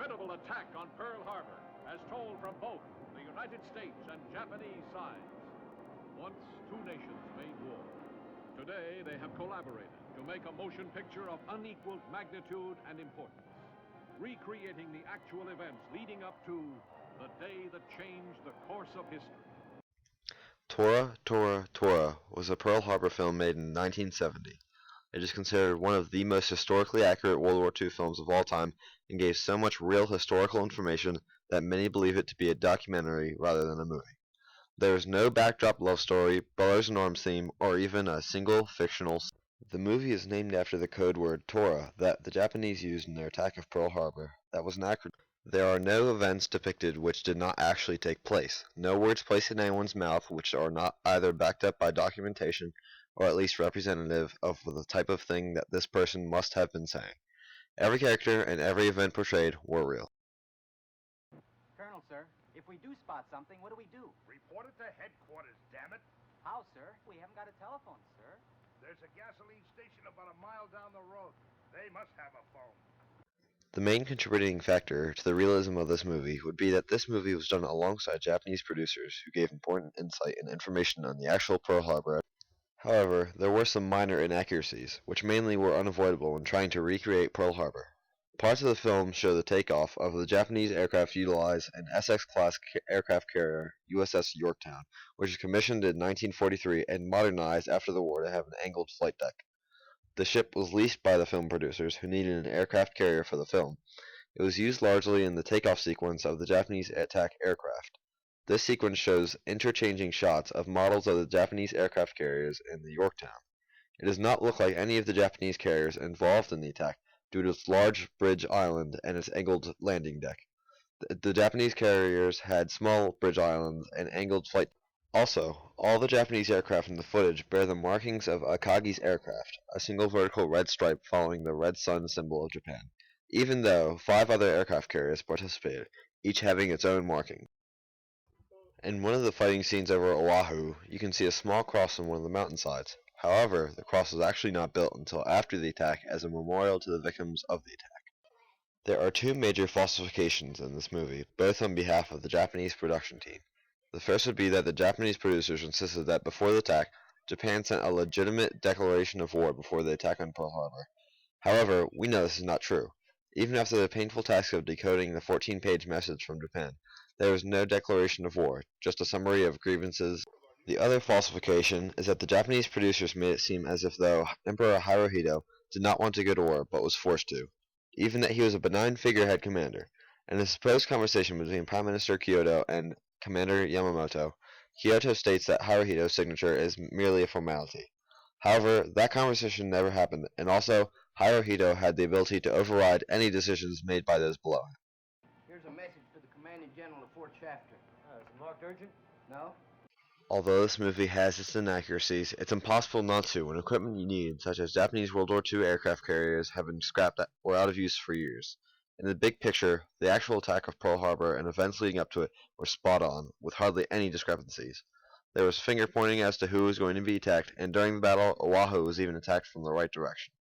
incredible attack on Pearl Harbor, as told from both the United States and Japanese sides. Once two nations made war. Today they have collaborated to make a motion picture of unequaled magnitude and importance, recreating the actual events leading up to the day that changed the course of history. Tora, Tora, Tora was a Pearl Harbor film made in 1970. It is considered one of the most historically accurate World War II films of all time and gave so much real historical information that many believe it to be a documentary rather than a movie. There is no backdrop love story, Brothers in Arms theme, or even a single fictional scene. The movie is named after the code word Tora that the Japanese used in their attack of Pearl Harbor. That was an acronym. There are no events depicted which did not actually take place, no words placed in anyone's mouth which are not either backed up by documentation or at least representative of the type of thing that this person must have been saying. Every character and every event portrayed were real. Colonel, sir, if we do spot something, what do we do? Report it to headquarters, damn it. How, sir? We haven't got a telephone, sir. There's a gasoline station about a mile down the road. They must have a phone. The main contributing factor to the realism of this movie would be that this movie was done alongside Japanese producers who gave important insight and information on the actual Pearl Harbor. However, there were some minor inaccuracies, which mainly were unavoidable when trying to recreate Pearl Harbor. Parts of the film show the takeoff of the Japanese aircraft utilize an Essex-class aircraft carrier, USS Yorktown, which was commissioned in 1943 and modernized after the war to have an angled flight deck. The ship was leased by the film producers, who needed an aircraft carrier for the film. It was used largely in the takeoff sequence of the Japanese attack aircraft. This sequence shows interchanging shots of models of the Japanese aircraft carriers in the Yorktown. It does not look like any of the Japanese carriers involved in the attack due to its large bridge island and its angled landing deck. The Japanese carriers had small bridge islands and angled flight. Also, all the Japanese aircraft in the footage bear the markings of Akagi's aircraft, a single vertical red stripe following the red sun symbol of Japan, even though 5 other aircraft carriers participated, each having its own marking. In one of the fighting scenes over Oahu, you can see a small cross on one of the mountainsides. However, the cross was actually not built until after the attack as a memorial to the victims of the attack. There are 2 major falsifications in this movie, both on behalf of the Japanese production team. The first would be that the Japanese producers insisted that before the attack, Japan sent a legitimate declaration of war before the attack on Pearl Harbor. However, we know this is not true. Even after the painful task of decoding the 14-page message from Japan, there was no declaration of war, just a summary of grievances. The other falsification is that the Japanese producers made it seem as if though Emperor Hirohito did not want to go to war but was forced to, even that he was a benign figurehead commander. In a supposed conversation between Prime Minister Kyoto and Commander Yamamoto, Kyoto states that Hirohito's signature is merely a formality. However, that conversation never happened, and also Hirohito had the ability to override any decisions made by those below him. Here's a message for the Commanding General of Fort Shafter. Is it marked urgent? No? Although this movie has its inaccuracies, it's impossible not to when equipment you need, such as Japanese World War II aircraft carriers, have been scrapped or out of use for years. In the big picture, the actual attack of Pearl Harbor and events leading up to it were spot on, with hardly any discrepancies. There was finger pointing as to who was going to be attacked, and during the battle, Oahu was even attacked from the right direction.